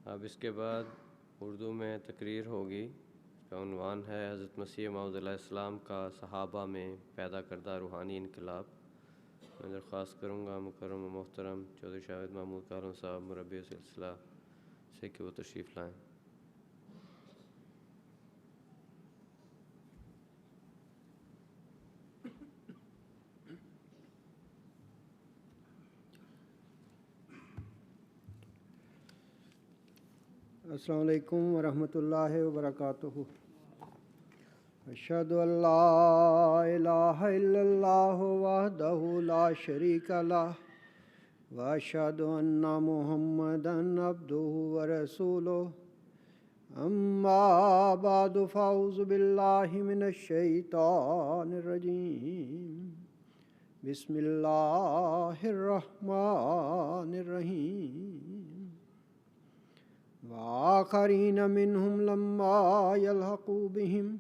اب اس کے بعد اردو میں تقریر ہوگی. اس کا عنوان ہے حضرت مسیح موعود علیہ السلام کا صحابہ میں پیدا کردہ روحانی انقلاب. میں درخواست کروں گا مکرم و محترم چودھری شاہد محمود کارون صاحب مربی سلسلہ سے کہ وہ تشریف لائیں. السلام علیکم ورحمۃ اللہ وبرکاتہ. اشہد ان لا الہ الا اللہ وحدہ لا شریک لہ واشہد ان محمدا عبدہ ورسولہ. اما بعد فاعوذ باللہ من الشیطان الرجیم. بسم اللہ الرحمن الرحیم. وآخرین منہم لما یلحقوا بہم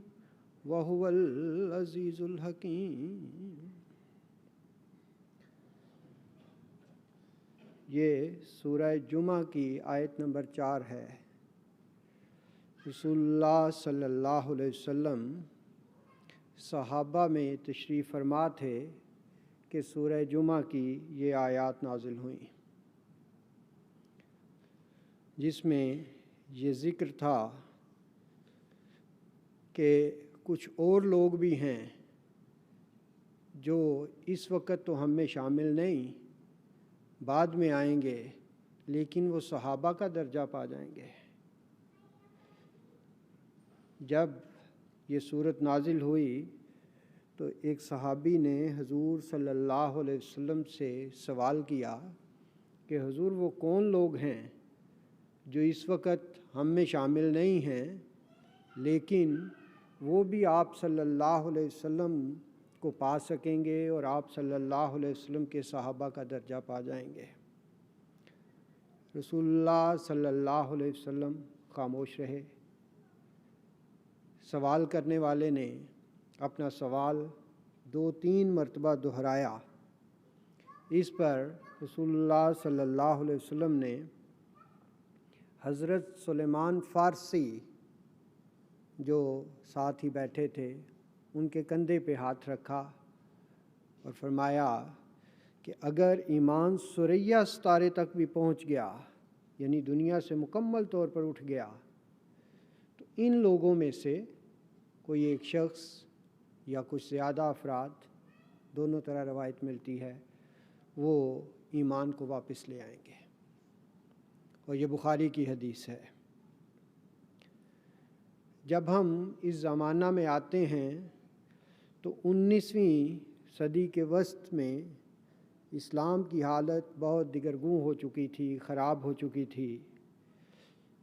وہو العزیز الحکیم. یہ سورہ جمعہ کی آیت نمبر 4 ہے. رسول اللہ صلی اللہ علیہ وسلم صحابہ میں تشریف فرما تھے کہ سورہ جمعہ کی یہ آیات نازل ہوئیں، جس میں یہ ذکر تھا کہ کچھ اور لوگ بھی ہیں جو اس وقت تو ہم میں شامل نہیں، بعد میں آئیں گے، لیکن وہ صحابہ کا درجہ پا جائیں گے. جب یہ صورت نازل ہوئی تو ایک صحابی نے حضور صلی اللہ علیہ وسلم سے سوال کیا کہ حضور وہ کون لوگ ہیں جو اس وقت ہم میں شامل نہیں ہیں، لیکن وہ بھی آپ صلی اللہ علیہ وسلم کو پا سکیں گے اور آپ صلی اللہ علیہ وسلم کے صحابہ کا درجہ پا جائیں گے. رسول اللہ صلی اللہ علیہ وسلم خاموش رہے. سوال کرنے والے نے اپنا سوال 2-3 مرتبہ دہرایا. اس پر رسول اللہ صلی اللہ علیہ وسلم نے حضرت سلیمان فارسی جو ساتھ ہی بیٹھے تھے ان کے کندھے پہ ہاتھ رکھا اور فرمایا کہ اگر ایمان ثریا ستارے تک بھی پہنچ گیا، یعنی دنیا سے مکمل طور پر اٹھ گیا، تو ان لوگوں میں سے کوئی ایک شخص یا کچھ زیادہ افراد، دونوں طرح روایت ملتی ہے، وہ ایمان کو واپس لے آئیں گے. اور یہ بخاری کی حدیث ہے. جب ہم اس زمانہ میں آتے ہیں تو 19ویں صدی کے وسط میں اسلام کی حالت بہت دگرگوں ہو چکی تھی، خراب ہو چکی تھی.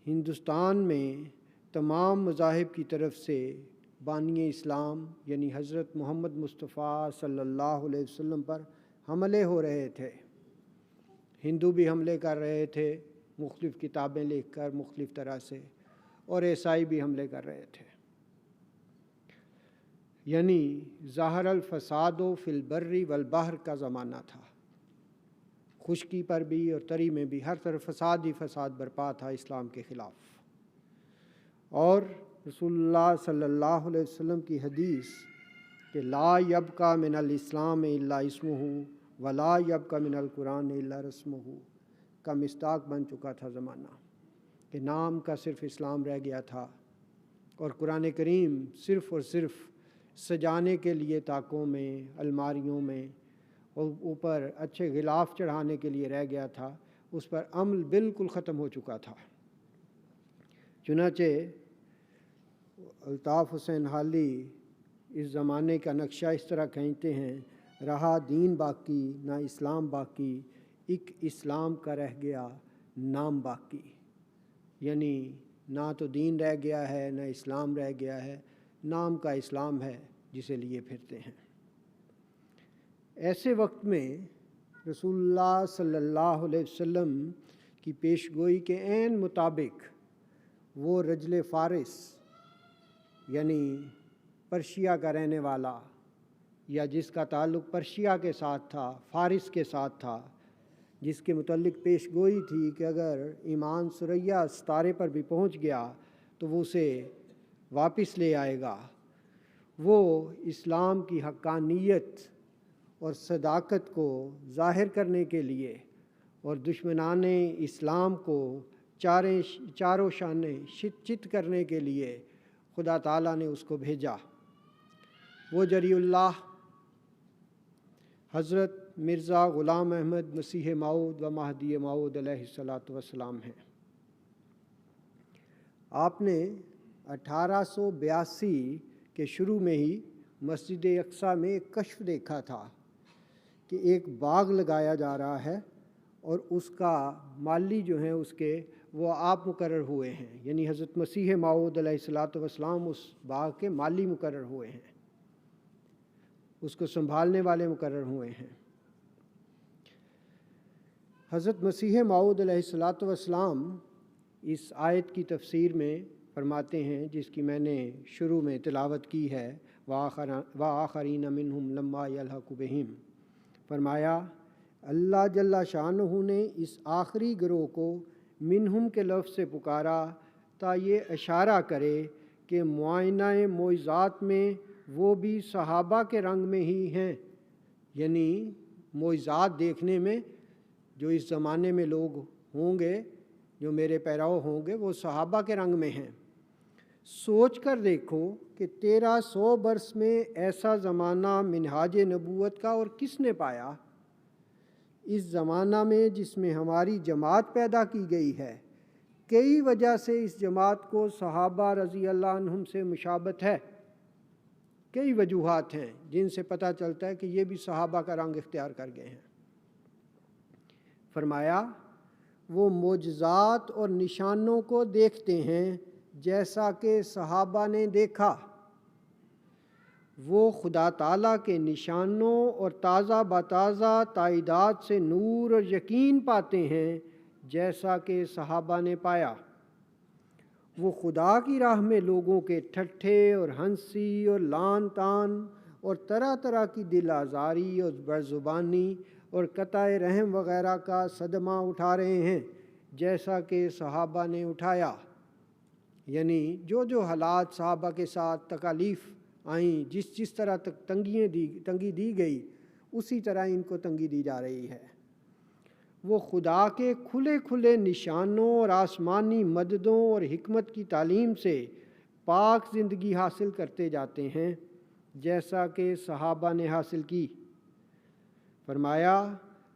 ہندوستان میں تمام مذاہب کی طرف سے بانی اسلام یعنی حضرت محمد مصطفیٰ صلی اللہ علیہ وسلم پر حملے ہو رہے تھے. ہندو بھی حملے کر رہے تھے مختلف کتابیں لکھ کر مختلف طرح سے، اور عیسائی بھی حملے کر رہے تھے. یعنی ظاہر الفساد فی البر والبحر کا زمانہ تھا. خشکی پر بھی اور تری میں بھی ہر طرف فساد ہی فساد برپا تھا اسلام کے خلاف. اور رسول اللہ صلی اللہ علیہ وسلم کی حدیث کہ لا یبقى من الاسلام الا اسمہ ولا یبقى من القرآن الا رسمہ کا مصداق بن چکا تھا زمانہ، کہ نام کا صرف اسلام رہ گیا تھا اور قرآن کریم صرف اور صرف سجانے کے لیے طاقوں میں، الماریوں میں اور اوپر اچھے غلاف چڑھانے کے لیے رہ گیا تھا. اس پر عمل بالکل ختم ہو چکا تھا. چنانچہ الطاف حسین حالی اس زمانے کا نقشہ اس طرح کھینچتے ہیں: رہا دین باقی نہ اسلام باقی، ایک اسلام کا رہ گیا نام باقی. یعنی نہ تو دین رہ گیا ہے نہ اسلام رہ گیا ہے، نام کا اسلام ہے جسے لیے پھرتے ہیں. ایسے وقت میں رسول اللہ صلی اللہ علیہ وسلم کی پیش گوئی کے عین مطابق وہ رجل فارس یعنی پرشیا کا رہنے والا یا جس کا تعلق پرشیا کے ساتھ تھا، فارس کے ساتھ تھا، جس کے متعلق پیش گوئی تھی کہ اگر ایمان ثریا ستارے پر بھی پہنچ گیا تو وہ اسے واپس لے آئے گا، وہ اسلام کی حقانیت اور صداقت کو ظاہر کرنے کے لیے اور دشمنان اسلام کو چاروں شانے چت کرنے کے لیے خدا تعالیٰ نے اس کو بھیجا۔ وہ جری اللہ حضرت مرزا غلام احمد مسیح موعود و مہدی موعود علیہ الصلاۃ والسلام ہیں۔ آپ نے 1882 کے شروع میں ہی مسجد اقصیٰ میں ایک کشف دیکھا تھا کہ ایک باغ لگایا جا رہا ہے اور اس کا مالی جو ہیں اس کے وہ آپ مقرر ہوئے ہیں، یعنی حضرت مسیح موعود علیہ الصلاۃ والسلام اس باغ کے مالی مقرر ہوئے ہیں، اس کو سنبھالنے والے مقرر ہوئے ہیں۔ حضرت مسیح موعود علیہ الصلاۃ والسلام اس آیت کی تفسیر میں فرماتے ہیں، جس کی میں نے شروع میں تلاوت کی ہے، وآخرین منہم لما یلحق بہم، فرمایا اللہ جل شانہ نے اس آخری گروہ کو منہم کے لفظ سے پکارا تا یہ اشارہ کرے کہ معائنہ معجزات میں وہ بھی صحابہ کے رنگ میں ہی ہیں، یعنی معجزات دیکھنے میں جو اس زمانے میں لوگ ہوں گے، جو میرے پیراؤ ہوں گے، وہ صحابہ کے رنگ میں ہیں۔ سوچ کر دیکھو کہ 1300 برس میں ایسا زمانہ منہاج نبوت کا اور کس نے پایا؟ اس زمانہ میں جس میں ہماری جماعت پیدا کی گئی ہے، کئی وجہ سے اس جماعت کو صحابہ رضی اللہ عنہم سے مشابہت ہے، کئی وجوہات ہیں جن سے پتہ چلتا ہے کہ یہ بھی صحابہ کا رنگ اختیار کر گئے ہیں۔ فرمایا وہ معجزات اور نشانوں کو دیکھتے ہیں جیسا کہ صحابہ نے دیکھا، وہ خدا تعالیٰ کے نشانوں اور تازہ بتازہ تائیدات سے نور اور یقین پاتے ہیں جیسا کہ صحابہ نے پایا، وہ خدا کی راہ میں لوگوں کے ٹھٹھے اور ہنسی اور لان تان اور طرح طرح کی دل آزاری اور برزبانی اور قطع رحم وغیرہ کا صدمہ اٹھا رہے ہیں جیسا کہ صحابہ نے اٹھایا، یعنی جو حالات صحابہ کے ساتھ تکالیف آئیں، جس طرح تنگی دی گئی، اسی طرح ان کو تنگی دی جا رہی ہے۔ وہ خدا کے کھلے کھلے نشانوں اور آسمانی مددوں اور حکمت کی تعلیم سے پاک زندگی حاصل کرتے جاتے ہیں جیسا کہ صحابہ نے حاصل کی۔ فرمایا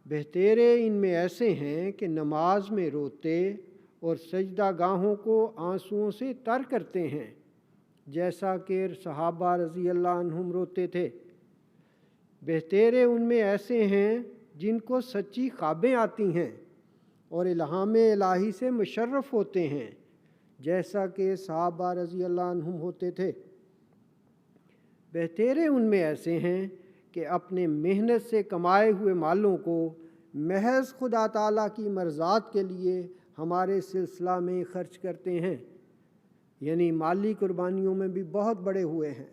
بہتیرے ان میں ایسے ہیں کہ نماز میں روتے اور سجدہ گاہوں کو آنسوؤں سے تر کرتے ہیں جیسا کہ صحابہ رضی اللہ عنہم روتے تھے۔ بہتیرے ان میں ایسے ہیں جن کو سچی خوابیں آتی ہیں اور الہام الہی سے مشرف ہوتے ہیں جیسا کہ صحابہ رضی اللہ عنہم ہوتے تھے۔ بہتیرے ان میں ایسے ہیں کہ اپنے محنت سے کمائے ہوئے مالوں کو محض خدا تعالیٰ کی مرضات کے لیے ہمارے سلسلہ میں خرچ کرتے ہیں، یعنی مالی قربانیوں میں بھی بہت بڑے ہوئے ہیں۔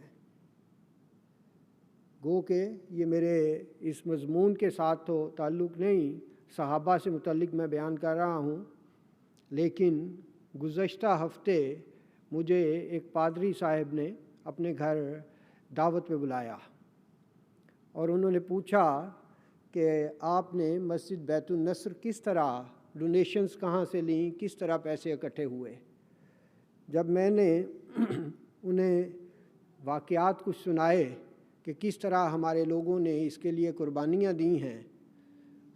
گو کہ یہ میرے اس مضمون کے ساتھ تو تعلق نہیں، صحابہ سے متعلق میں بیان کر رہا ہوں، لیکن گزشتہ ہفتے مجھے ایک پادری صاحب نے اپنے گھر دعوت پہ بلایا اور انہوں نے پوچھا کہ آپ نے مسجد بیت النصر کس طرح ڈونیشنز کہاں سے لیں، کس طرح پیسے اکٹھے ہوئے۔ جب میں نے انہیں واقعات کچھ سنائے کہ کس طرح ہمارے لوگوں نے اس کے لیے قربانیاں دی ہیں،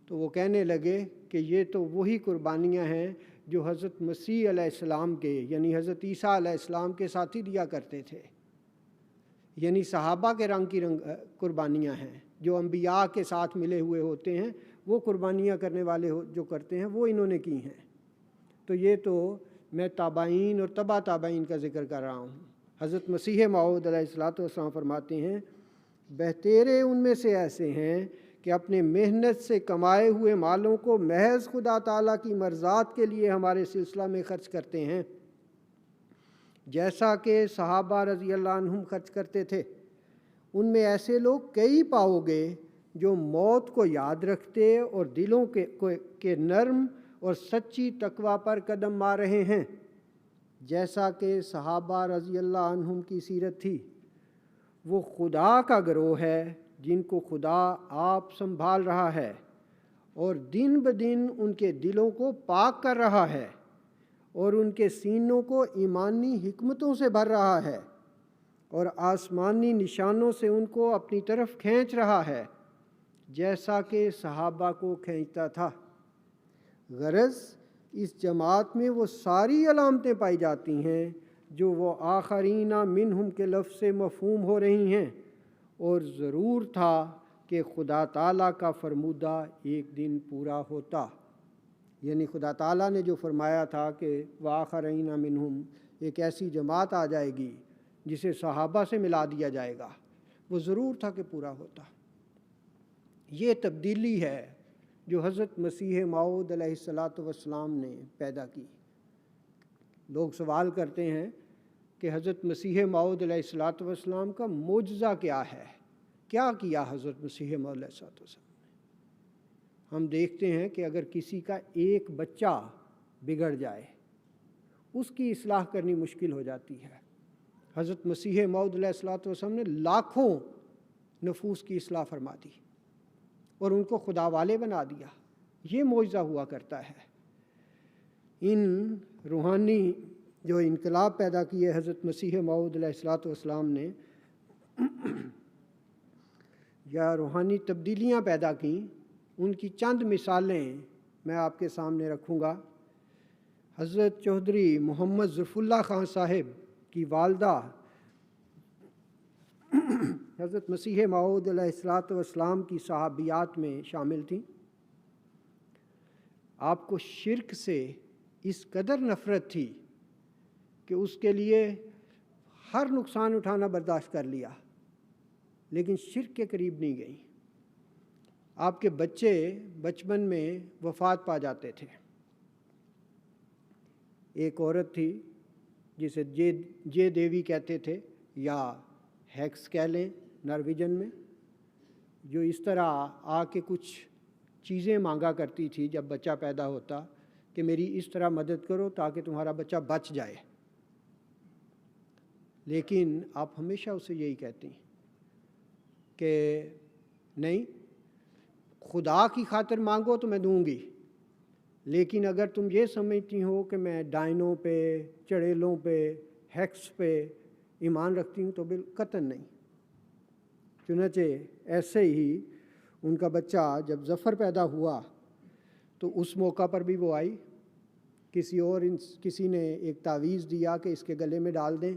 تو وہ کہنے لگے کہ یہ تو وہی قربانیاں ہیں جو حضرت مسیح علیہ السلام کے، یعنی حضرت عیسیٰ علیہ السلام کے ساتھی دیا کرتے تھے، یعنی صحابہ کے رنگ کی قربانیاں ہیں، جو انبیاء کے ساتھ ملے ہوئے ہوتے ہیں، وہ قربانیاں کرنے والے جو کرتے ہیں وہ انہوں نے کی ہیں۔ تو یہ تو میں تابعین اور تبع تابعین کا ذکر کر رہا ہوں۔ حضرت مسیح موعود علیہ الصلاۃ والسلام فرماتے ہیں بہتیرے ان میں سے ایسے ہیں کہ اپنے محنت سے کمائے ہوئے مالوں کو محض خدا تعالیٰ کی مرضات کے لیے ہمارے سلسلہ میں خرچ کرتے ہیں جیسا کہ صحابہ رضی اللہ عنہم خرچ کرتے تھے۔ ان میں ایسے لوگ کئی پاؤ گے جو موت کو یاد رکھتے اور دلوں کے نرم اور سچی تقوی پر قدم مار رہے ہیں، جیسا کہ صحابہ رضی اللہ عنہم کی سیرت تھی۔ وہ خدا کا گروہ ہے جن کو خدا آپ سنبھال رہا ہے اور دن بدن ان کے دلوں کو پاک کر رہا ہے اور ان کے سینوں کو ایمانی حکمتوں سے بھر رہا ہے اور آسمانی نشانوں سے ان کو اپنی طرف کھینچ رہا ہے، جیسا کہ صحابہ کو کھینچتا تھا۔ غرض اس جماعت میں وہ ساری علامتیں پائی جاتی ہیں جو وہ آخرین منہم کے لفظ سے مفہوم ہو رہی ہیں، اور ضرور تھا کہ خدا تعالیٰ کا فرمودہ ایک دن پورا ہوتا۔ یعنی خدا تعالیٰ نے جو فرمایا تھا کہ وآخرین منہم، ایک ایسی جماعت آ جائے گی جسے صحابہ سے ملا دیا جائے گا، وہ ضرور تھا کہ پورا ہوتا۔ یہ تبدیلی ہے جو حضرت مسیح موعود علیہ السلام نے پیدا کی۔ لوگ سوال کرتے ہیں کہ حضرت مسیح موعود علیہ السلام کا معجزہ کیا ہے، کیا کیا حضرت مسیح موعود علیہ السلام نے؟ ہم دیکھتے ہیں کہ اگر کسی کا ایک بچہ بگڑ جائے، اس کی اصلاح کرنی مشکل ہو جاتی ہے۔ حضرت مسیح موعود علیہ السلام نے لاکھوں نفوس کی اصلاح فرما دی اور ان کو خدا والے بنا دیا۔ یہ معجزہ ہوا کرتا ہے۔ ان روحانی جو انقلاب پیدا کیے حضرت مسیح موعود علیہ السلام نے، یا روحانی تبدیلیاں پیدا کیں، ان کی چند مثالیں میں آپ کے سامنے رکھوں گا۔ حضرت چودھری محمد ظفر اللہ خان صاحب کی والدہ حضرت مسیح موعود علیہ السلام کی صحابیات میں شامل تھیں۔ آپ کو شرک سے اس قدر نفرت تھی کہ اس کے لیے ہر نقصان اٹھانا برداشت کر لیا، لیکن شرک کے قریب نہیں گئی۔ آپ کے بچے بچپن میں وفات پا جاتے تھے۔ ایک عورت تھی جسے جے دیوی کہتے تھے یا ہیکس کہہ لیں نارویجن میں، جو اس طرح آ کے کچھ چیزیں مانگا کرتی تھی جب بچہ پیدا ہوتا کہ میری اس طرح مدد کرو تاکہ تمہارا بچہ بچ جائے۔ لیکن آپ ہمیشہ اسے یہی کہتی ہیں کہ نہیں، خدا کی خاطر مانگو تو میں دوں گی، لیکن اگر تم یہ سمجھتی ہو کہ میں ڈائنوں پہ، چڑیلوں پہ، ہیکس پہ ایمان رکھتی ہوں تو قطعاً نہیں۔ چنانچہ ایسے ہی ان کا بچہ جب ظفر پیدا ہوا تو اس موقع پر بھی وہ آئی، کسی نے ایک تعویذ دیا کہ اس کے گلے میں ڈال دیں،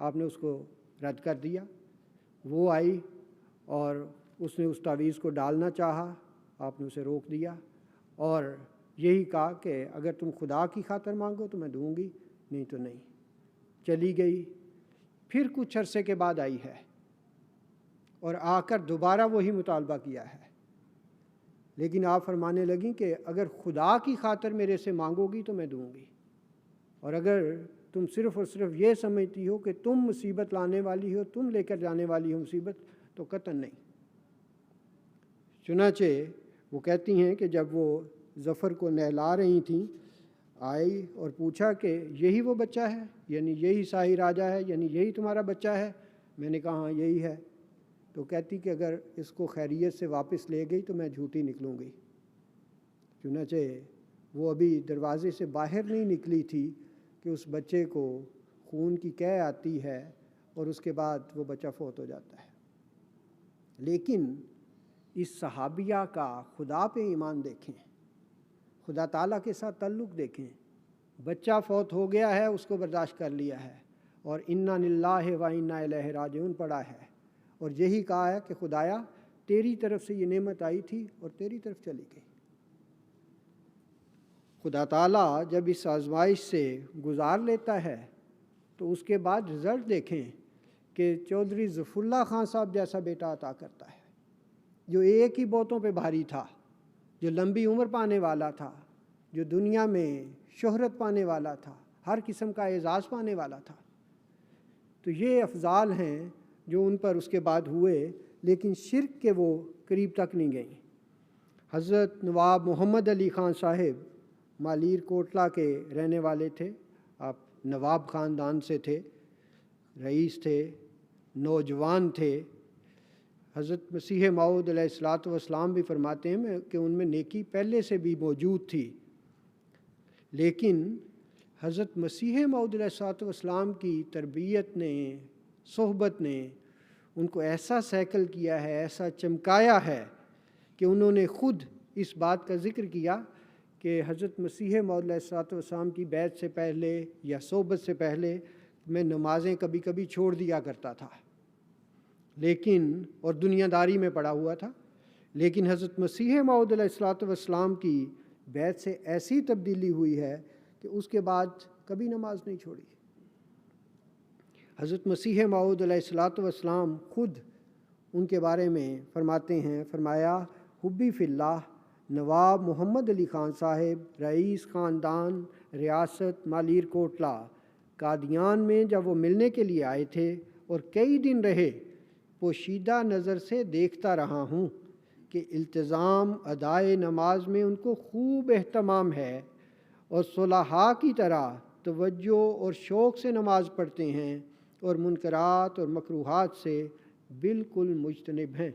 آپ نے اس کو رد کر دیا۔ وہ آئی اور اس نے اس تعویذ کو ڈالنا چاہا، آپ نے اسے روک دیا اور یہی کہا کہ اگر تم خدا کی خاطر مانگو تو میں دوں گی، نہیں تو نہیں۔ چلی گئی، پھر کچھ عرصے کے بعد آئی ہے اور آ کر دوبارہ وہی مطالبہ کیا ہے، لیکن آپ فرمانے لگیں کہ اگر خدا کی خاطر میرے سے مانگو گی تو میں دوں گی، اور اگر تم صرف اور صرف یہ سمجھتی ہو کہ تم مصیبت لانے والی ہو، تم لے کر جانے والی ہو مصیبت، تو قطعاً نہیں۔ چنانچہ وہ کہتی ہیں کہ جب وہ ظفر کو نہلا رہی تھیں، آئی اور پوچھا کہ یہی وہ بچہ ہے، یعنی یہی شاہی راجہ ہے، یعنی یہی تمہارا بچہ ہے؟ میں نے کہا ہاں یہی ہے۔ تو کہتی کہ اگر اس کو خیریت سے واپس لے گئی تو میں جھوٹی نکلوں گی۔ چنانچہ وہ ابھی دروازے سے باہر نہیں نکلی تھی کہ اس بچے کو خون کی قے آتی ہے اور اس کے بعد وہ بچہ فوت ہو جاتا ہے۔ لیکن اس صحابیہ کا خدا پہ ایمان دیکھیں، خدا تعالیٰ کے ساتھ تعلق دیکھیں۔ بچہ فوت ہو گیا ہے، اس کو برداشت کر لیا ہے اور انا للہ و انا الیہ راجعون پڑھا ہے، اور یہی کہا ہے کہ خدایا تیری طرف سے یہ نعمت آئی تھی اور تیری طرف چلی گئی۔ خدا تعالیٰ جب اس آزمائش سے گزار لیتا ہے تو اس کے بعد رزلٹ دیکھیں کہ چودھری ظفر اللہ خان صاحب جیسا بیٹا عطا کرتا ہے، جو ایک ہی بوتوں پہ بھاری تھا، جو لمبی عمر پانے والا تھا، جو دنیا میں شہرت پانے والا تھا، ہر قسم کا اعزاز پانے والا تھا۔ تو یہ افضال ہیں جو ان پر اس کے بعد ہوئے، لیکن شرک کے وہ قریب تک نہیں گئیں۔ حضرت نواب محمد علی خان صاحب مالیر کوٹلہ کے رہنے والے تھے، آپ نواب خاندان سے تھے، رئیس تھے، نوجوان تھے۔ حضرت مسیح موعود علیہ الصلوۃ والسلام بھی فرماتے ہیں کہ ان میں نیکی پہلے سے بھی موجود تھی، لیکن حضرت مسیح موعود علیہ الصلوۃ والسلام کی تربیت نے، صحبت نے ان کو ایسا سیکل کیا ہے، ایسا چمکایا ہے کہ انہوں نے خود اس بات کا ذکر کیا کہ حضرت مسیح موعود علیہ الصلوۃ والسلام کی بیعت سے پہلے یا صحبت سے پہلے میں نمازیں کبھی کبھی چھوڑ دیا کرتا تھا، لیکن اور دنیا داری میں پڑا ہوا تھا، لیکن حضرت مسیح موعود علیہ الصلوۃ والسلام کی بیعت سے ایسی تبدیلی ہوئی ہے کہ اس کے بعد کبھی نماز نہیں چھوڑی۔ حضرت مسیح موعود علیہ الصلوۃ والسلام خود ان کے بارے میں فرماتے ہیں، فرمایا حبی فی اللہ نواب محمد علی خان صاحب رئیس خاندان ریاست مالیر کوٹلہ قادیان میں جب وہ ملنے کے لیے آئے تھے اور کئی دن رہے، پوشیدہ نظر سے دیکھتا رہا ہوں کہ التزام ادائے نماز میں ان کو خوب اہتمام ہے اور صلحاء کی طرح توجہ اور شوق سے نماز پڑھتے ہیں اور منکرات اور مکروہات سے بالکل مجتنب ہیں،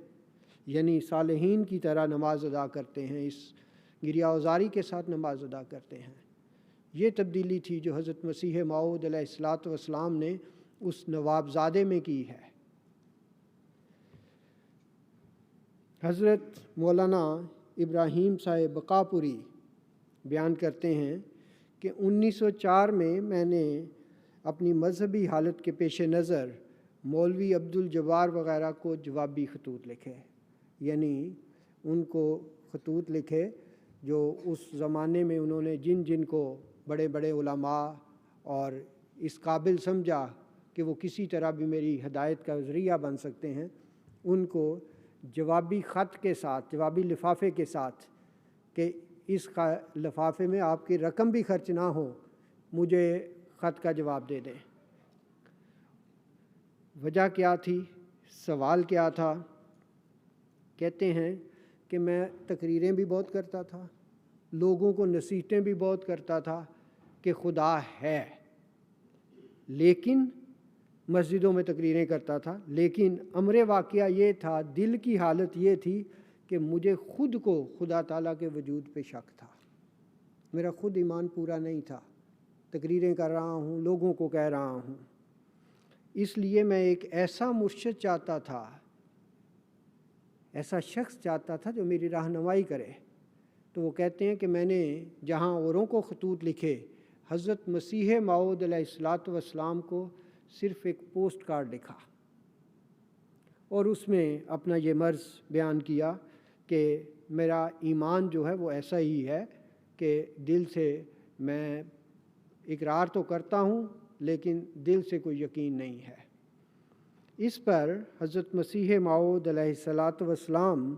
یعنی صالحین کی طرح نماز ادا کرتے ہیں، اس گریہ وزاری کے ساتھ نماز ادا کرتے ہیں۔ یہ تبدیلی تھی جو حضرت مسیح موعود علیہ الصلوۃ والسلام نے اس نواب زادے میں کی ہے۔ حضرت مولانا ابراہیم صاحب بقاپوری بیان کرتے ہیں کہ 1904 میں نے اپنی مذہبی حالت کے پیش نظر مولوی عبدالجبار وغیرہ کو جوابی خطوط لکھے، یعنی ان کو خطوط لکھے جو اس زمانے میں انہوں نے جن جن کو بڑے بڑے علماء اور اس قابل سمجھا کہ وہ کسی طرح بھی میری ہدایت کا ذریعہ بن سکتے ہیں، ان کو جوابی خط کے ساتھ، جوابی لفافے کے ساتھ کہ اس لفافے میں آپ کی رقم بھی خرچ نہ ہو، مجھے خط کا جواب دے دیں۔ وجہ کیا تھی؟ سوال کیا تھا؟ کہتے ہیں کہ میں تقریریں بھی بہت کرتا تھا، لوگوں کو نصیحتیں بھی بہت کرتا تھا کہ خدا ہے، لیکن مسجدوں میں تقریریں کرتا تھا، لیکن امر واقعہ یہ تھا، دل کی حالت یہ تھی کہ مجھے خود کو خدا تعالیٰ کے وجود پہ شک تھا، میرا خود ایمان پورا نہیں تھا، تقریریں کر رہا ہوں، لوگوں کو کہہ رہا ہوں، اس لیے میں ایک ایسا مرشد چاہتا تھا، ایسا شخص چاہتا تھا جو میری رہنمائی کرے۔ تو وہ کہتے ہیں کہ میں نے جہاں اوروں کو خطوط لکھے، حضرت مسیح موعود علیہ الصلوۃ والسلام کو صرف ایک پوسٹ کارڈ لکھا اور اس میں اپنا یہ مرض بیان کیا کہ میرا ایمان جو ہے وہ ایسا ہی ہے کہ دل سے میں اقرار تو کرتا ہوں لیکن دل سے کوئی یقین نہیں ہے۔ اس پر حضرت مسیح موعود علیہ الصلوۃ والسلام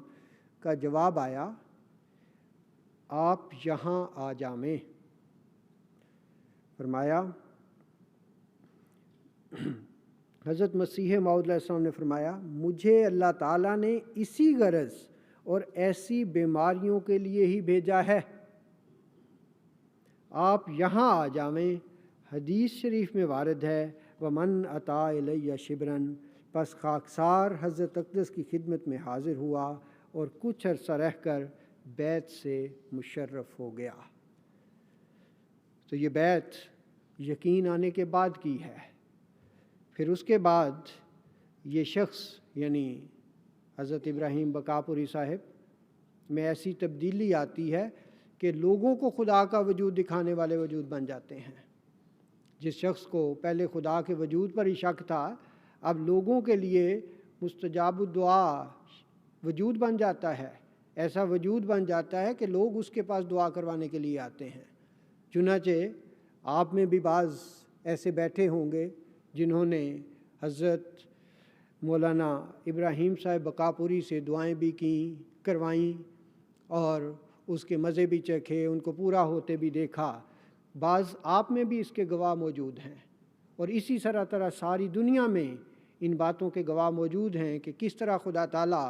کا جواب آیا، آپ یہاں آ جائیں۔ فرمایا حضرت مسیح موعود علیہ السلام نے فرمایا، مجھے اللہ تعالیٰ نے اسی غرض اور ایسی بیماریوں کے لیے ہی بھیجا ہے، آپ یہاں آ جائیں۔ حدیث شریف میں وارد ہے، وَمَنْ أَتَىٰ إِلَيَّ شِبْرًا، پس خاکسار حضرت اقدس کی خدمت میں حاضر ہوا اور کچھ عرصہ رہ کر بیعت سے مشرف ہو گیا۔ تو یہ بیعت یقین آنے کے بعد کی ہے۔ پھر اس کے بعد یہ شخص یعنی حضرت ابراہیم بقاپوری صاحب میں ایسی تبدیلی آتی ہے کہ لوگوں کو خدا کا وجود دکھانے والے وجود بن جاتے ہیں۔ جس شخص کو پہلے خدا کے وجود پر ہی شک تھا، اب لوگوں کے لیے مستجاب الدعا وجود بن جاتا ہے، ایسا وجود بن جاتا ہے کہ لوگ اس کے پاس دعا کروانے کے لیے آتے ہیں۔ چنانچہ آپ میں بھی بعض ایسے بیٹھے ہوں گے جنہوں نے حضرت مولانا ابراہیم صاحب بقاپوری سے دعائیں بھی کیں، کروائیں اور اس کے مزے بھی چکھے، ان کو پورا ہوتے بھی دیکھا۔ بعض آپ میں بھی اس کے گواہ موجود ہیں اور اسی طرح ساری دنیا میں ان باتوں کے گواہ موجود ہیں کہ کس طرح خدا تعالیٰ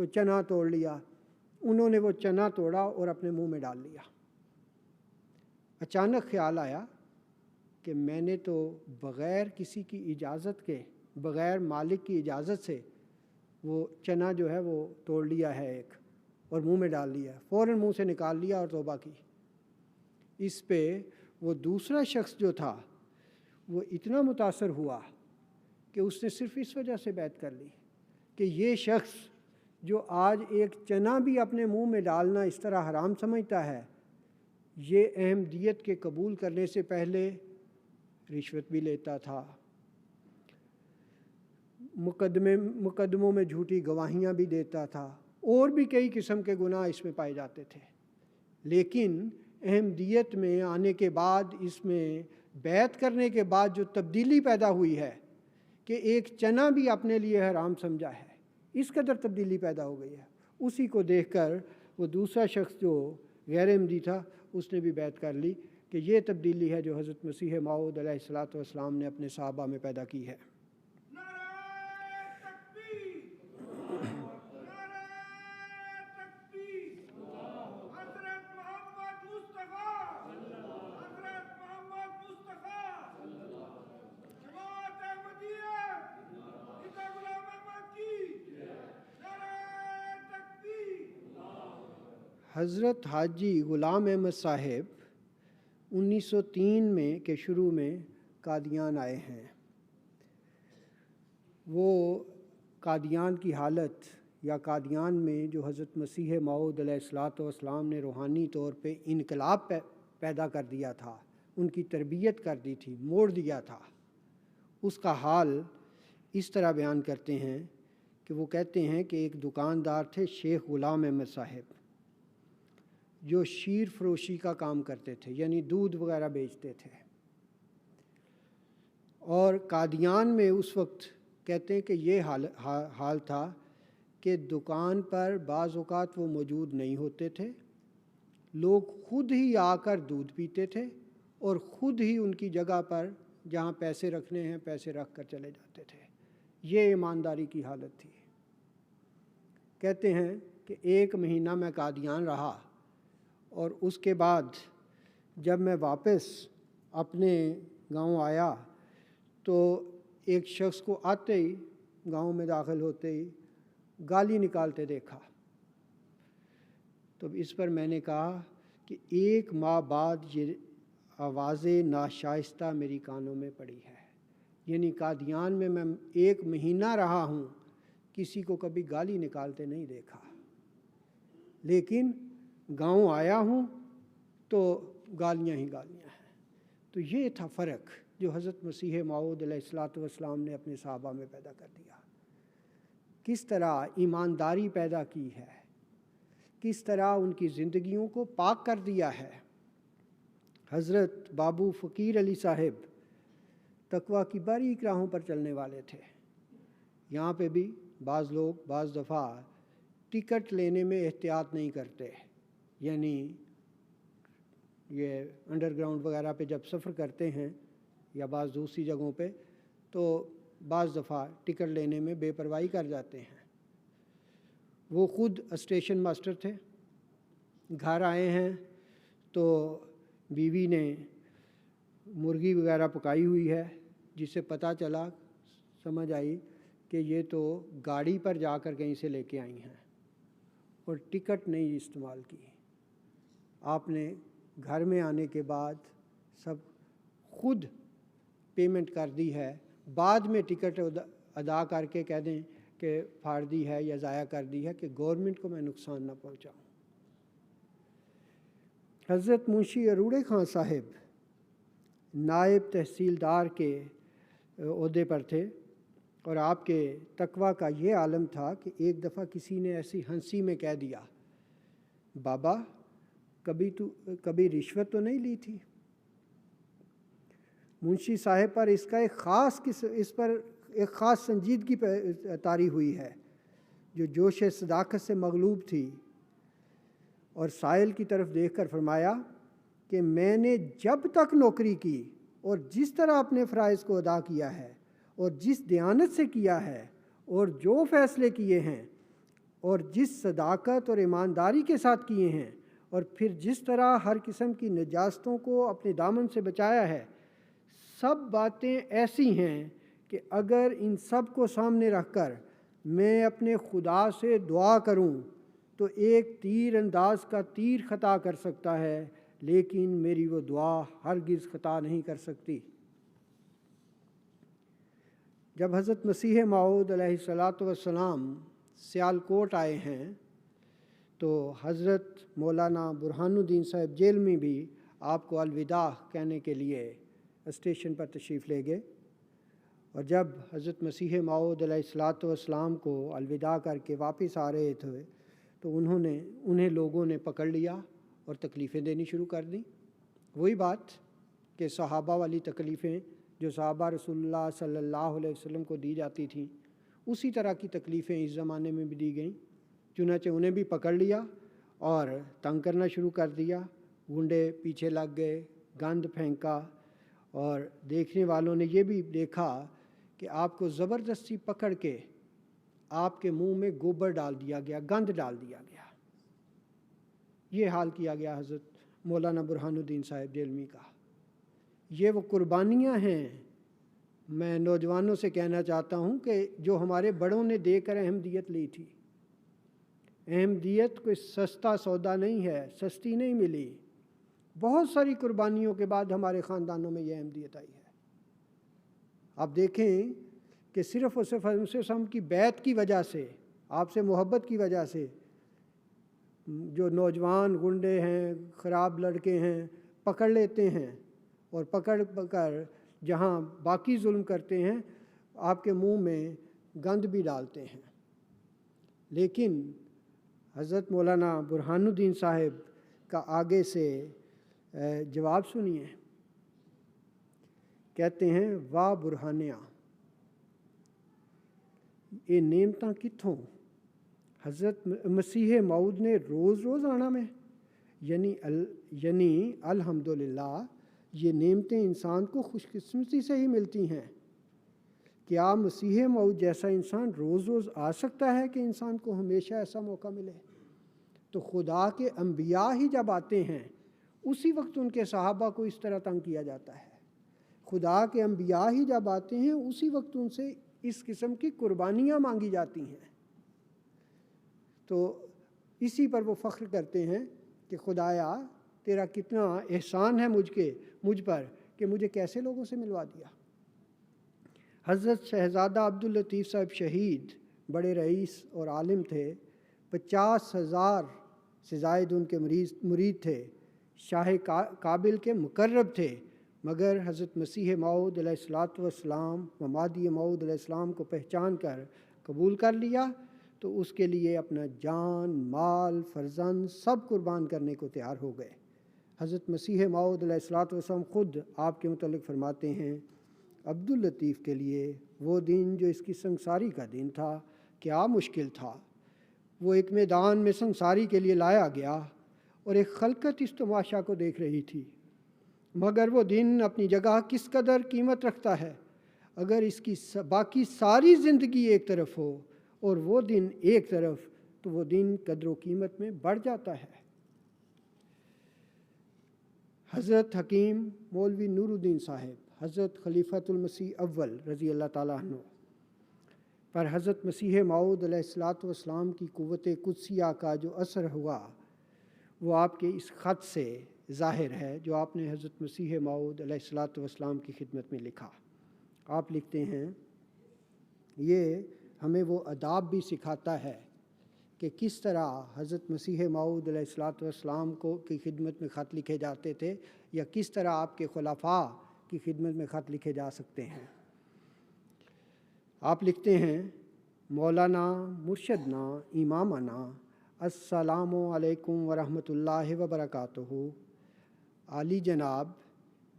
کوئی چنا توڑ لیا، انہوں نے وہ چنا توڑا اور اپنے منہ میں ڈال لیا۔ اچانک خیال آیا کہ میں نے تو بغیر کسی کی اجازت کے، بغیر مالک کی اجازت سے وہ چنا جو ہے وہ توڑ لیا ہے ایک اور منہ میں ڈال لیا، فوراً منہ سے نکال لیا اور توبہ کی۔ اس پہ وہ دوسرا شخص جو تھا وہ اتنا متاثر ہوا کہ اس نے صرف اس وجہ سے بیعت کر لی کہ یہ شخص جو آج ایک چنا بھی اپنے منہ میں ڈالنا اس طرح حرام سمجھتا ہے، یہ احمدیت کے قبول کرنے سے پہلے رشوت بھی لیتا تھا، مقدموں میں جھوٹی گواہیاں بھی دیتا تھا، اور بھی کئی قسم کے گناہ اس میں پائے جاتے تھے۔ لیکن احمدیت میں آنے کے بعد، اس میں بیعت کرنے کے بعد جو تبدیلی پیدا ہوئی ہے کہ ایک چنا بھی اپنے لیے حرام سمجھا ہے، اس قدر تبدیلی پیدا ہو گئی ہے۔ اسی کو دیکھ کر وہ دوسرا شخص جو غیر احمدی تھا اس نے بھی بیعت کر لی کہ یہ تبدیلی ہے جو حضرت مسیح موعود علیہ السلام نے اپنے صحابہ میں پیدا کی ہے۔ حضرت حاجی غلام احمد صاحب 1903 میں کے شروع میں قادیان آئے ہیں۔ وہ قادیان کی حالت یا قادیان میں جو حضرت مسیح موعود علیہ السلام نے روحانی طور پہ انقلاب پیدا کر دیا تھا، ان کی تربیت کر دی تھی، موڑ دیا تھا، اس کا حال اس طرح بیان کرتے ہیں کہ وہ کہتے ہیں کہ ایک دکاندار تھے شیخ غلام احمد صاحب، جو شیر فروشی کا کام کرتے تھے، یعنی دودھ وغیرہ بیچتے تھے، اور قادیان میں اس وقت کہتے ہیں کہ یہ حال تھا کہ دکان پر بعض اوقات وہ موجود نہیں ہوتے تھے، لوگ خود ہی آ کر دودھ پیتے تھے اور خود ہی ان کی جگہ پر جہاں پیسے رکھنے ہیں پیسے رکھ کر چلے جاتے تھے۔ یہ ایمانداری کی حالت تھی۔ کہتے ہیں کہ 1 مہینہ میں قادیان رہا، اور اس کے بعد جب میں واپس اپنے گاؤں آیا تو ایک شخص کو آتے ہی، گاؤں میں داخل ہوتے ہی گالی نکالتے دیکھا۔ تو اس پر میں نے کہا کہ 1 ماہ بعد یہ آواز ناشائستہ میری کانوں میں پڑی ہے، یعنی قادیان میں 1 مہینہ رہا ہوں، کسی کو کبھی گالی نکالتے نہیں دیکھا، لیکن گاؤں آیا ہوں تو گالیاں ہی گالیاں ہیں۔ تو یہ تھا فرق جو حضرت مسیح موعود علیہ السلام نے اپنے صحابہ میں پیدا کر دیا۔ کس طرح ایمانداری پیدا کی ہے، کس طرح ان کی زندگیوں کو پاک کر دیا ہے۔ حضرت بابو فقیر علی صاحب تقویٰ کی باریک راہوں پر چلنے والے تھے۔ یہاں پہ بھی بعض لوگ بعض دفعہ ٹکٹ لینے میں احتیاط نہیں کرتے، یعنی یہ انڈر گراؤنڈ وغیرہ پہ جب سفر کرتے ہیں یا بعض دوسری جگہوں پہ تو بعض دفعہ ٹکٹ لینے میں بے پرواہی کر جاتے ہیں۔ وہ خود اسٹیشن ماسٹر تھے، گھر آئے ہیں تو بیوی نے مرغی وغیرہ پکائی ہوئی ہے، جس سے پتہ چلا، سمجھ آئی کہ یہ تو گاڑی پر جا کر کہیں سے لے کے آئی ہیں اور ٹکٹ نہیں استعمال کی۔ آپ نے گھر میں آنے کے بعد سب خود پیمنٹ کر دی ہے، بعد میں ٹکٹ ادا کر کے کہہ دیں کہ پھاڑ دی ہے یا ضائع کر دی ہے کہ گورنمنٹ کو میں نقصان نہ پہنچاؤں۔ حضرت منشی اروڑے خان صاحب نائب تحصیلدار کے عہدے پر تھے، اور آپ کے تقویٰ کا یہ عالم تھا کہ ایک دفعہ کسی نے ایسی ہنسی میں کہہ دیا، بابا کبھی رشوت تو نہیں لی تھی؟ منشی صاحب پر اس پر ایک خاص سنجیدگی طاری ہوئی ہے جو جوش صداقت سے مغلوب تھی، اور سائل کی طرف دیکھ کر فرمایا کہ میں نے جب تک نوکری کی اور جس طرح اپنے فرائض کو ادا کیا ہے اور جس دیانت سے کیا ہے اور جو فیصلے کیے ہیں، اور جس صداقت اور ایمانداری کے ساتھ کیے ہیں، اور پھر جس طرح ہر قسم کی نجاستوں کو اپنے دامن سے بچایا ہے، سب باتیں ایسی ہیں کہ اگر ان سب کو سامنے رکھ کر میں اپنے خدا سے دعا کروں تو ایک تیر انداز کا تیر خطا کر سکتا ہے، لیکن میری وہ دعا ہرگز خطا نہیں کر سکتی۔ جب حضرت مسیح موعود علیہ الصلاۃ والسلام سیالکوٹ آئے ہیں تو حضرت مولانا برہان الدین صاحب جیلمی بھی آپ کو الوداع کہنے کے لیے اسٹیشن پر تشریف لے گئے، اور جب حضرت مسیح موعود علیہ الصلاۃ والسلام کو الوداع کر کے واپس آ رہے تھے تو انہیں لوگوں نے پکڑ لیا اور تکلیفیں دینی شروع کر دیں۔ وہی بات کہ صحابہ والی تکلیفیں جو صحابہ رسول اللہ صلی اللہ علیہ وسلم کو دی جاتی تھیں، اسی طرح کی تکلیفیں اس زمانے میں بھی دی گئیں۔ چنانچہ انہیں بھی پکڑ لیا اور تنگ کرنا شروع کر دیا، گنڈے پیچھے لگ گئے، گند پھینکا، اور دیکھنے والوں نے یہ بھی دیکھا کہ آپ کو زبردستی پکڑ کے آپ کے منہ میں گوبر ڈال دیا گیا، گند ڈال دیا گیا۔ یہ حال کیا گیا حضرت مولانا برہان الدین صاحب جیلمی کا۔ یہ وہ قربانیاں ہیں، میں نوجوانوں سے کہنا چاہتا ہوں کہ جو ہمارے بڑوں نے دے کر احمدیت لی تھی۔ احمدیت کوئی سستا سودا نہیں ہے، سستی نہیں ملی، بہت ساری قربانیوں کے بعد ہمارے خاندانوں میں یہ احمدیت آئی ہے۔ آپ دیکھیں کہ صرف اور صرف حضرت وسلم کی بیعت کی وجہ سے، آپ سے محبت کی وجہ سے جو نوجوان گنڈے ہیں، خراب لڑکے ہیں، پکڑ لیتے ہیں اور پکڑ کر جہاں باقی ظلم کرتے ہیں آپ کے منہ میں گند بھی ڈالتے ہیں۔ لیکن حضرت مولانا برہان الدین صاحب کا آگے سے جواب سنیے، کہتے ہیں واہ برہانیہ، یہ نعمتاں کتھوں؟ حضرت مسیح موعود نے روز روز آنا میں، یعنی الحمدللہ یہ نعمتیں انسان کو خوش قسمتی سے ہی ملتی ہیں۔ کیا مسیح موعود جیسا انسان روز روز آ سکتا ہے کہ انسان کو ہمیشہ ایسا موقع ملے؟ تو خدا کے انبیاء ہی جب آتے ہیں اسی وقت ان کے صحابہ کو اس طرح تنگ کیا جاتا ہے۔ خدا کے انبیاء ہی جب آتے ہیں اسی وقت ان سے اس قسم کی قربانیاں مانگی جاتی ہیں۔ تو اسی پر وہ فخر کرتے ہیں کہ خدایا تیرا کتنا احسان ہے مجھ پر کہ مجھے کیسے لوگوں سے ملوا دیا۔ حضرت شہزادہ عبداللطیف صاحب شہید بڑے رئیس اور عالم تھے، 50,000 سے زائد ان کے مرید تھے، شاہ کابل کے مقرب تھے، مگر حضرت مسیح موعود علیہ الصلاۃ والسلام و مہدی موعود علیہ السلام کو پہچان کر قبول کر لیا تو اس کے لیے اپنا جان، مال، فرزند سب قربان کرنے کو تیار ہو گئے۔ حضرت مسیح موعود علیہ الصلاۃ والسلام خود آپ کے متعلق فرماتے ہیں، عبداللطیف کے لیے وہ دن جو اس کی سنساری کا دن تھا کیا مشکل تھا۔ وہ ایک میدان میں سنساری کے لیے لایا گیا اور ایک خلقت اس تماشا کو دیکھ رہی تھی، مگر وہ دن اپنی جگہ کس قدر قیمت رکھتا ہے۔ اگر اس کی باقی ساری زندگی ایک طرف ہو اور وہ دن ایک طرف تو وہ دن قدر و قیمت میں بڑھ جاتا ہے۔ حضرت حکیم مولوی نور الدین صاحب، حضرت خلیفۃ المسیح اول رضی اللہ تعالیٰ عنہ پر حضرت مسیح موعود علیہ الصلاۃ والسلام کی قوت قدسیہ کا جو اثر ہوا وہ آپ کے اس خط سے ظاہر ہے جو آپ نے حضرت مسیح موعود علیہ الصلاۃ والسلام کی خدمت میں لکھا۔ آپ لکھتے ہیں، یہ ہمیں وہ آداب بھی سکھاتا ہے کہ کس طرح حضرت مسیح موعود علیہ الصلاۃ والسلام کی خدمت میں خط لکھے جاتے تھے، یا کس طرح آپ کے خلفاء کی خدمت میں خط لکھے جا سکتے ہیں۔ آپ لکھتے ہیں، مولانا مرشدنا امامنا السلام علیکم ورحمۃ اللہ وبرکاتہ۔ عالی جناب،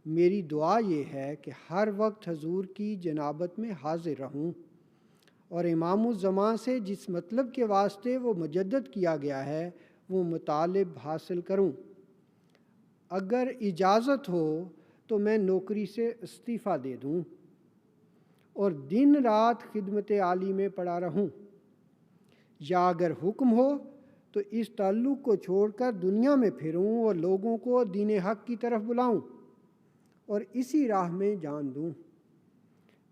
میری دعا یہ ہے کہ ہر وقت حضور کی جنابت میں حاضر رہوں اور امام الزمان سے جس مطلب کے واسطے وہ مجدد کیا گیا ہے وہ مطالب حاصل کروں۔ اگر اجازت ہو تو میں نوکری سے استعفیٰ دے دوں اور دن رات خدمت عالی میں پڑا رہوں، یا اگر حکم ہو تو اس تعلق کو چھوڑ کر دنیا میں پھروں اور لوگوں کو دین حق کی طرف بلاؤں اور اسی راہ میں جان دوں۔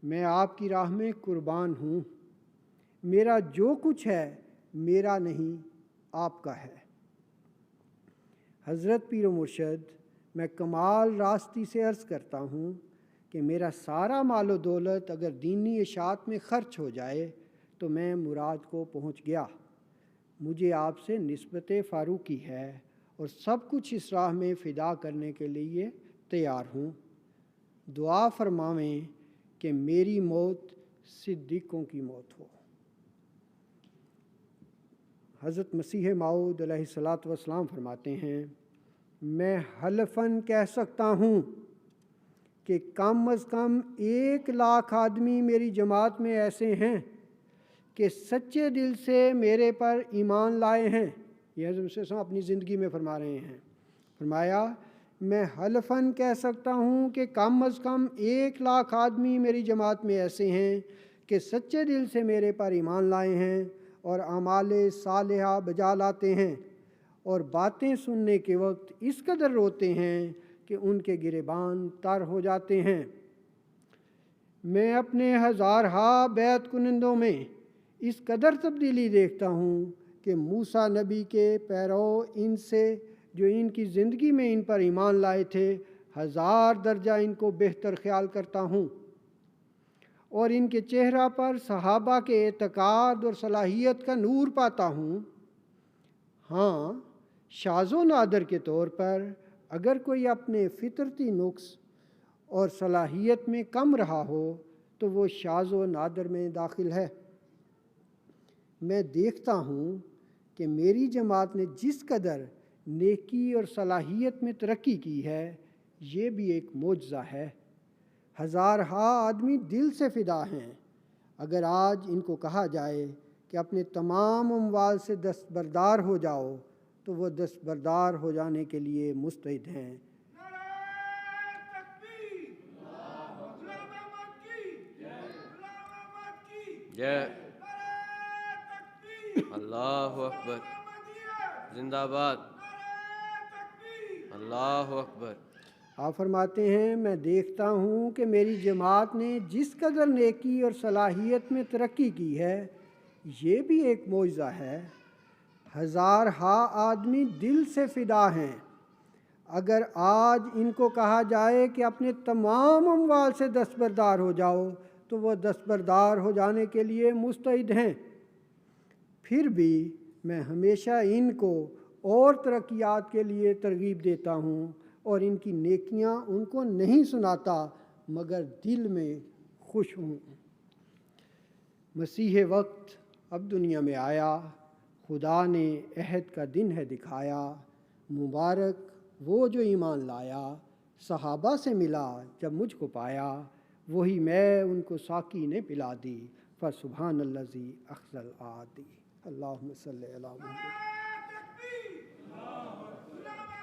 میں آپ کی راہ میں قربان ہوں۔ میرا جو کچھ ہے میرا نہیں، آپ کا ہے۔ حضرت پیر و مرشد، میں کمال راستی سے عرض کرتا ہوں کہ میرا سارا مال و دولت اگر دینی اشاعت میں خرچ ہو جائے تو میں مراد کو پہنچ گیا۔ مجھے آپ سے نسبت فاروقی ہے اور سب کچھ اس راہ میں فدا کرنے کے لیے تیار ہوں۔ دعا فرماویں کہ میری موت صدیقوں کی موت ہو۔ حضرت مسیح موعود علیہ الصلاۃ والسلام فرماتے ہیں، میں حلفاً کہہ سکتا ہوں کہ کم از کم 1,00,000 آدمی میری جماعت میں ایسے ہیں کہ سچے دل سے میرے پر ایمان لائے ہیں۔ یہ حضرت مسیح صاحب اپنی زندگی میں فرما رہے ہیں۔ فرمایا، میں حلفاً کہہ سکتا ہوں کہ کم از کم 1,00,000 آدمی میری جماعت میں ایسے ہیں کہ سچے دل سے میرے پر ایمان لائے ہیں اور اعمال صالحہ بجا لاتے ہیں اور باتیں سننے کے وقت اس قدر روتے ہیں کہ ان کے گریبان تر ہو جاتے ہیں۔ میں اپنے ہزارہا بیعت کنندوں میں اس قدر تبدیلی دیکھتا ہوں کہ موسیٰ نبی کے پیرو ان سے جو ان کی زندگی میں ان پر ایمان لائے تھے 1000 درجہ ان کو بہتر خیال کرتا ہوں، اور ان کے چہرہ پر صحابہ کے اعتقاد اور صلاحیت کا نور پاتا ہوں۔ ہاں، شاذ و نادر کے طور پر اگر کوئی اپنے فطرتی نقص اور صلاحیت میں کم رہا ہو تو وہ شاذ و نادر میں داخل ہے۔ میں دیکھتا ہوں کہ میری جماعت نے جس قدر نیکی اور صلاحیت میں ترقی کی ہے یہ بھی ایک معجزہ ہے۔ ہزارہا آدمی دل سے فدا ہیں۔ اگر آج ان کو کہا جائے کہ اپنے تمام اموال سے دستبردار ہو جاؤ تو وہ دستبردار ہو جانے کے لیے مستعد ہیں۔ اللہ اکبر، زندہ باد، اللہ اکبر۔ آپ فرماتے ہیں، میں دیکھتا ہوں کہ میری جماعت نے جس قدر نیکی اور صلاحیت میں ترقی کی ہے یہ بھی ایک معجزہ ہے۔ ہزارہا آدمی دل سے فدا ہیں۔ اگر آج ان کو کہا جائے کہ اپنے تمام اموال سے دستبردار ہو جاؤ تو وہ دستبردار ہو جانے کے لیے مستعد ہیں۔ پھر بھی میں ہمیشہ ان کو اور ترقیات کے لیے ترغیب دیتا ہوں اور ان کی نیکیاں ان کو نہیں سناتا مگر دل میں خوش ہوں۔ مسیح وقت اب دنیا میں آیا، خدا نے عہد کا دن ہے دکھایا، مبارک وہ جو ایمان لایا، صحابہ سے ملا جب مجھ کو پایا، وہی میں ان کو ساقی نے پلا دی، فسبحان الذی اخذ العادی۔ اللہم صلی علی محمد۔